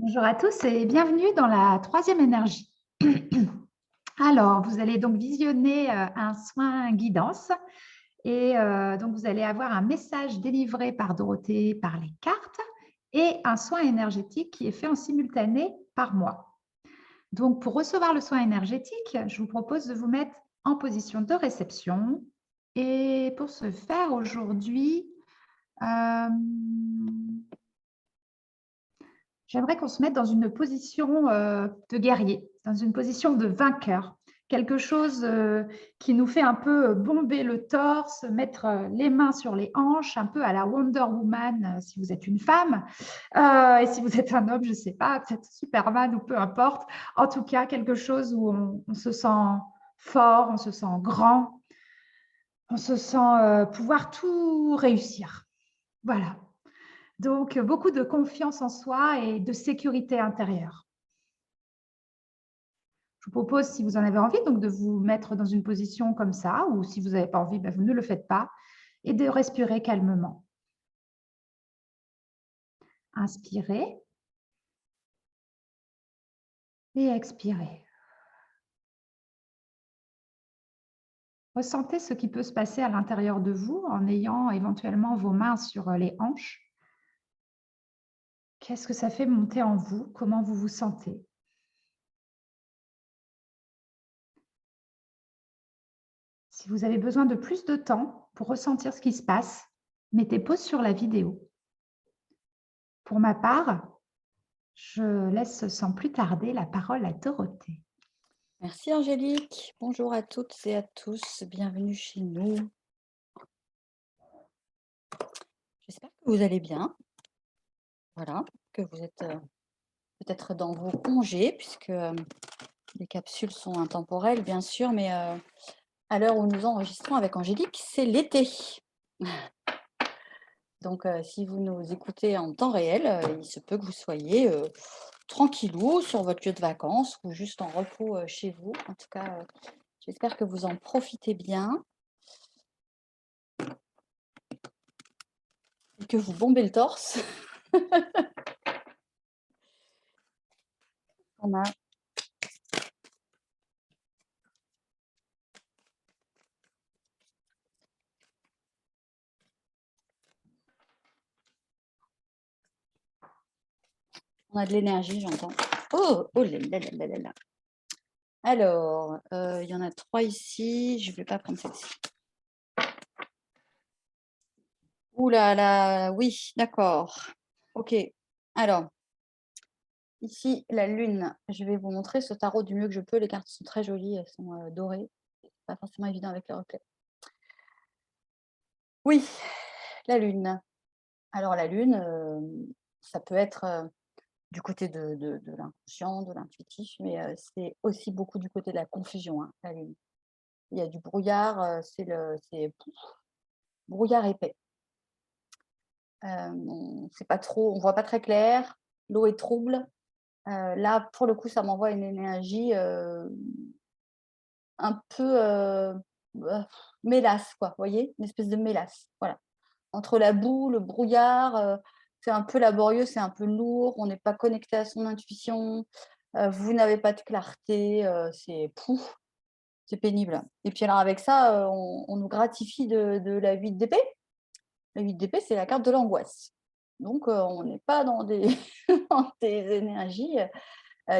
Bonjour à tous et bienvenue dans la troisième énergie. Alors, vous allez donc visionner un soin guidance et donc vous allez avoir un message délivré par Dorothée par les cartes et un soin énergétique qui est fait en simultané par moi. Donc, pour recevoir le soin énergétique, je vous propose de vous mettre en position de réception. Et pour ce faire, aujourd'hui, euh, j'aimerais qu'on se mette dans une position de guerrier, dans une position de vainqueur, quelque chose qui nous fait un peu bomber le torse, mettre les mains sur les hanches, un peu à la Wonder Woman si vous êtes une femme, et si vous êtes un homme, je ne sais pas, peut-être Superman ou peu importe. En tout cas, quelque chose où on se sent fort, on se sent grand, on se sent pouvoir tout réussir. Voilà. Donc, beaucoup de confiance en soi et de sécurité intérieure. Je vous propose, si vous en avez envie, donc de vous mettre dans une position comme ça, ou si vous n'avez pas envie, ben vous ne le faites pas, et de respirer calmement. Inspirez et expirez. Ressentez ce qui peut se passer à l'intérieur de vous en ayant éventuellement vos mains sur les hanches. Qu'est-ce que ça fait monter en vous? Comment vous vous sentez? Si vous avez besoin de plus de temps pour ressentir ce qui se passe, mettez pause sur la vidéo. Pour ma part, je laisse sans plus tarder la parole à Dorothée. Merci Angélique. Bonjour à toutes et à tous. Bienvenue chez nous. J'espère que vous allez bien. Voilà, que vous êtes peut-être dans vos congés, puisque les capsules sont intemporelles, bien sûr, mais à l'heure où nous enregistrons avec Angélique, c'est l'été. Donc, si vous nous écoutez en temps réel, il se peut que vous soyez tranquillou sur votre lieu de vacances ou juste en repos chez vous. En tout cas, j'espère que vous en profitez bien et que vous bombez le torse. On a On a de l'énergie, j'entends. Oh, oh là là là là là là. Alors, il y en a 3 ici. Je ne vais pas prendre celle-ci. Ouh là là, oui, d'accord. OK. Alors, ici, la lune. Je vais vous montrer ce tarot du mieux que je peux. Les cartes sont très jolies, elles sont dorées. Pas forcément évident avec le reflet. Oui, la lune. Alors, la lune, ça peut être du côté de l'inconscient, de l'intuitif, mais c'est aussi beaucoup du côté de la confusion, hein, la lune. Il y a du brouillard, c'est brouillard épais. C'est pas trop, on voit pas très clair, l'eau est trouble. Là, pour le coup, ça m'envoie une énergie, un peu, mélasse quoi, vous voyez? Une espèce de mélasse, voilà. Entre la boue, le brouillard, c'est un peu laborieux, c'est un peu lourd, on n'est pas connecté à son intuition, vous n'avez pas de clarté, c'est pénible. Et puis alors avec ça, on nous gratifie de la 8 d'épée. La 8 d'épée, c'est la carte de l'angoisse. Donc, on n'est pas dans des dans des énergies,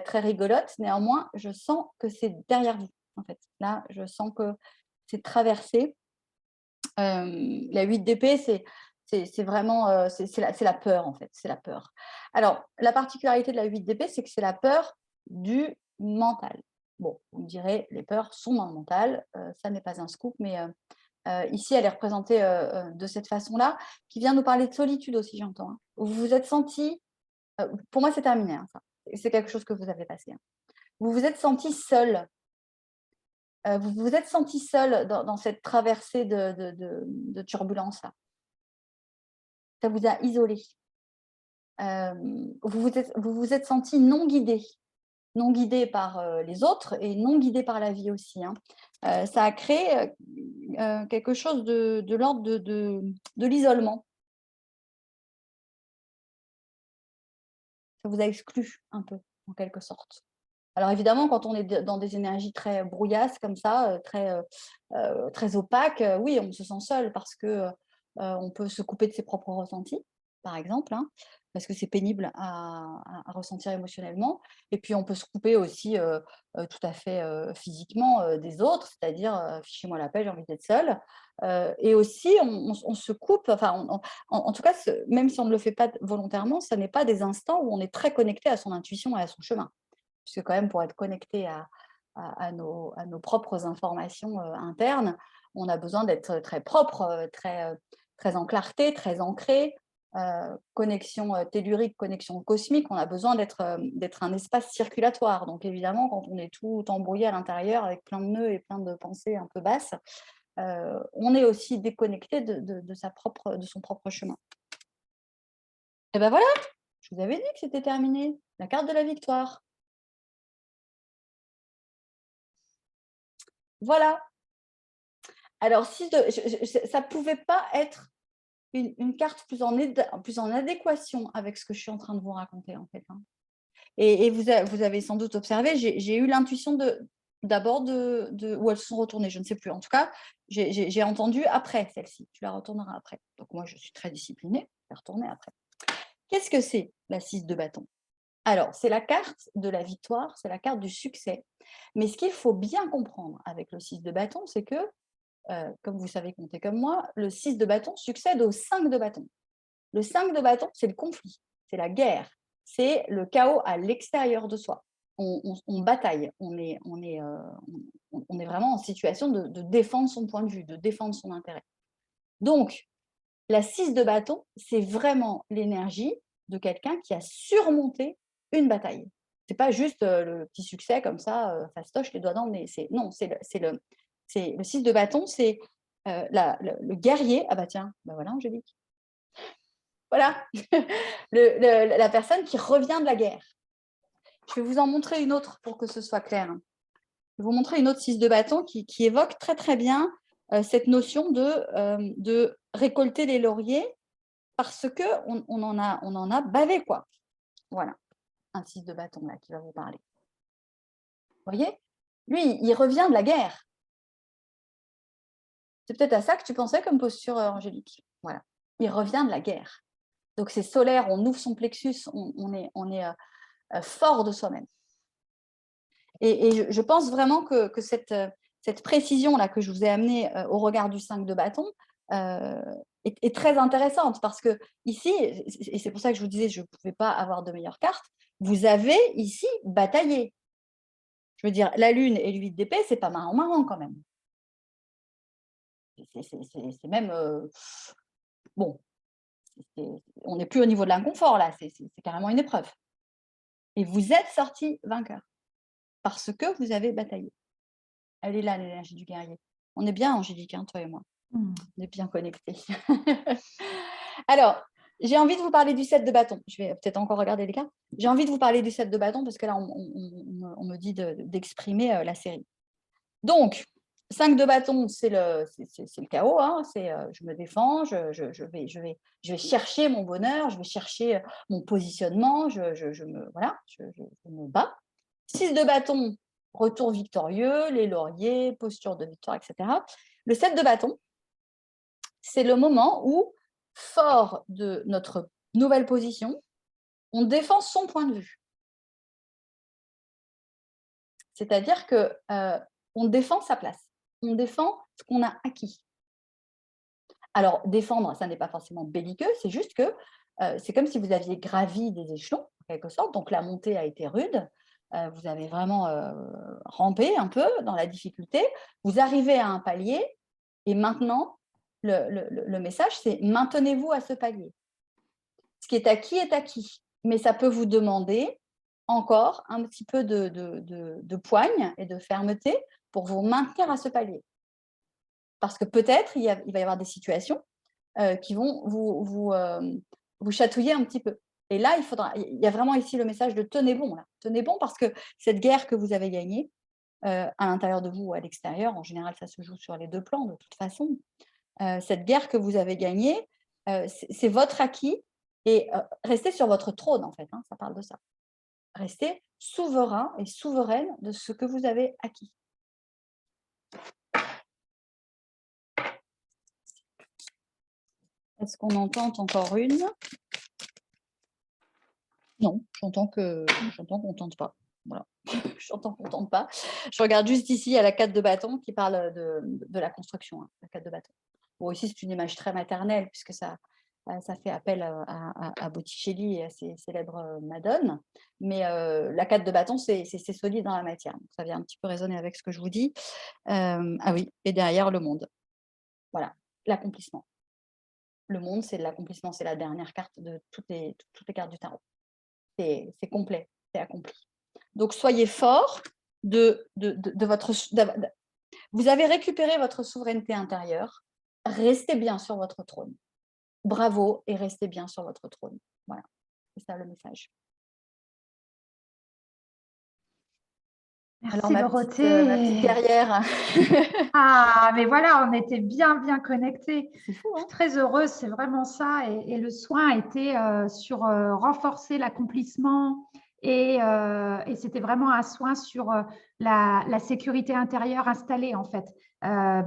très rigolotes. Néanmoins, je sens que c'est derrière vous, en fait. Là, je sens que c'est traversé. La 8 d'épée, c'est vraiment, c'est la peur, en fait, c'est la peur. Alors, la particularité de la 8 d'épée, c'est que c'est la peur du mental. Bon, vous me direz, les peurs sont dans le mental, ça n'est pas un scoop, mais ici, elle est représentée de cette façon-là, qui vient nous parler de solitude aussi, j'entends, hein. Vous vous êtes senti, pour moi, c'est terminé, hein, ça. C'est quelque chose que vous avez passé, hein. Vous vous êtes senti seul. Vous vous êtes senti seul dans cette traversée de turbulence-là. Ça vous a isolé. Vous vous êtes senti non guidé. Non guidé par les autres et non guidé par la vie aussi, hein. Ça a créé quelque chose de l'ordre de l'isolement. Ça vous a exclu un peu, en quelque sorte. Alors évidemment, quand on est dans des énergies très brouillasses comme ça, très opaques, oui, on se sent seul parce que on peut se couper de ses propres ressentis, par exemple, hein, parce que c'est pénible à ressentir émotionnellement. Et puis on peut se couper aussi tout à fait physiquement des autres, c'est-à-dire fichez-moi la paix, j'ai envie d'être seule. Et aussi, on se coupe, enfin, en tout cas, même si on ne le fait pas volontairement, ça n'est pas des instants où on est très connecté à son intuition et à son chemin. Puisque quand même, pour être connecté à nos propres informations internes, on a besoin d'être très propre, très en clarté, très ancré. Connexion tellurique, connexion cosmique, on a besoin d'être un espace circulatoire. Donc évidemment, quand on est tout embrouillé à l'intérieur avec plein de nœuds et plein de pensées un peu basses, on est aussi déconnecté de son propre chemin. Et ben voilà, je vous avais dit que c'était terminé. La carte de la victoire. Voilà. Alors, si ça ne pouvait pas être une carte plus en adéquation avec ce que je suis en train de vous raconter, en fait. Hein. Et vous avez sans doute observé, j'ai eu l'intuition d'abord où elles se sont retournées, je ne sais plus. En tout cas, j'ai entendu après celle-ci. Tu la retourneras après. Donc moi, je suis très disciplinée, je vais retourner après. Qu'est-ce que c'est la 6 de bâton? Alors, c'est la carte de la victoire, c'est la carte du succès. Mais ce qu'il faut bien comprendre avec le 6 de bâton, c'est que comme vous savez compter comme moi, le 6 de bâton succède au 5 de bâton. Le 5 de bâton, c'est le conflit, c'est la guerre, c'est le chaos à l'extérieur de soi. On bataille, on est vraiment en situation de défendre son point de vue, de défendre son intérêt. Donc, la 6 de bâton, c'est vraiment l'énergie de quelqu'un qui a surmonté une bataille. Ce n'est pas juste le petit succès comme ça, fastoche, les doigts dans le nez. Non, le 6 de bâton, c'est le guerrier. Ah bah tiens, bah voilà, Angélique. Voilà, la personne qui revient de la guerre. Je vais vous en montrer une autre pour que ce soit clair. Je vais vous montrer une autre 6 de bâton qui évoque très très bien cette notion de récolter les lauriers parce qu'on en a bavé, quoi. Voilà, un 6 de bâton là qui va vous parler. Vous voyez? Lui, il revient de la guerre. C'est peut-être à ça que tu pensais comme posture, Angélique. Voilà, il revient de la guerre. Donc c'est solaire, on ouvre son plexus, on est fort de soi-même. Et je pense vraiment que cette précision-là que je vous ai amenée au regard du 5 de bâton est très intéressante parce que ici, et c'est pour ça que je vous disais je ne pouvais pas avoir de meilleure carte, vous avez ici bataillé. Je veux dire, la lune et l'huile d'épée, c'est pas marrant quand même. C'est même... bon, on n'est plus au niveau de l'inconfort là, c'est carrément une épreuve. Et vous êtes sorti vainqueur parce que vous avez bataillé. Elle est là, l'énergie du guerrier. On est bien, Angélique, hein, toi et moi. On est bien connectés. Alors, j'ai envie de vous parler du 7 de bâton. Je vais peut-être encore regarder les cartes. J'ai envie de vous parler du 7 de bâton parce que là, on me dit d'exprimer la série. Donc, 5 de bâton, c'est le chaos. Hein, je me défends, je vais chercher mon bonheur, je vais chercher mon positionnement, je me bats. 6 de bâton, retour victorieux, les lauriers, posture de victoire, etc. Le 7 de bâton, c'est le moment où, fort de notre nouvelle position, on défend son point de vue. C'est-à-dire qu'on défend sa place, on défend ce qu'on a acquis. Alors, défendre, ça n'est pas forcément belliqueux, c'est juste que c'est comme si vous aviez gravi des échelons, en quelque sorte, donc la montée a été rude, vous avez vraiment rampé un peu dans la difficulté, vous arrivez à un palier, et maintenant, le message, c'est maintenez-vous à ce palier. Ce qui est acquis, mais ça peut vous demander encore un petit peu de poigne et de fermeté pour vous maintenir à ce palier. Parce que peut-être, il va y avoir des situations qui vont vous chatouiller un petit peu. Et là, il y a vraiment ici le message de tenez bon. Là. Tenez bon parce que cette guerre que vous avez gagnée, à l'intérieur de vous ou à l'extérieur, en général, ça se joue sur les deux plans de toute façon. Cette guerre que vous avez gagnée, c'est votre acquis Et restez sur votre trône, en fait, hein, ça parle de ça. Restez souverain et souveraine de ce que vous avez acquis. Est-ce qu'on entend encore une? Non, j'entends qu'on tente pas. Voilà, j'entends qu'on tente pas. Je regarde juste ici à la 4 de bâton qui parle de la construction, hein, la 4 de bâton. Bon, ici, c'est une image très maternelle puisque ça fait appel à Botticelli et à ses célèbres Madones. Mais la 4 de bâton, c'est solide dans la matière. Donc, ça vient un petit peu résonner avec ce que je vous dis. Ah oui, et derrière, le monde. Voilà, l'accomplissement. Le monde, c'est l'accomplissement. C'est la dernière carte de toutes les cartes du tarot. C'est complet, c'est accompli. Donc, soyez forts de votre... Vous avez récupéré votre souveraineté intérieure. Restez bien sur votre trône. Bravo et restez bien sur votre trône. Voilà, c'est ça le message. Merci Alors, ma petite Dorothée. guerrière. Ah, mais voilà, on était bien connectés. C'est fou, Je hein? suis très heureuse, c'est vraiment ça. Et le soin était sur renforcer l'accomplissement et c'était vraiment un soin sur la sécurité intérieure installée en fait.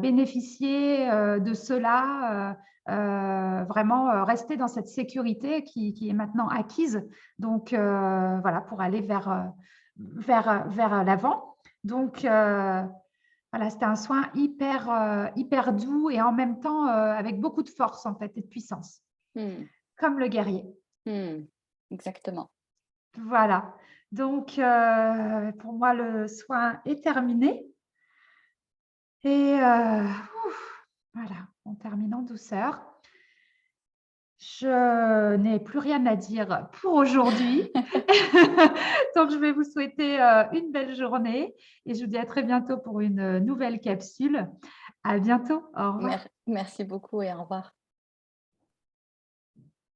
Bénéficier de cela, vraiment rester dans cette sécurité qui est maintenant acquise. Donc voilà, pour aller vers l'avant. Donc voilà, c'était un soin hyper doux et en même temps avec beaucoup de force en fait et de puissance, Hmm, comme le guerrier. exactement. Voilà. Donc pour moi le soin est terminé et voilà, on termine en douceur. Je n'ai plus rien à dire pour aujourd'hui. Donc, je vais vous souhaiter une belle journée et je vous dis à très bientôt pour une nouvelle capsule. À bientôt. Au revoir. Merci beaucoup et au revoir.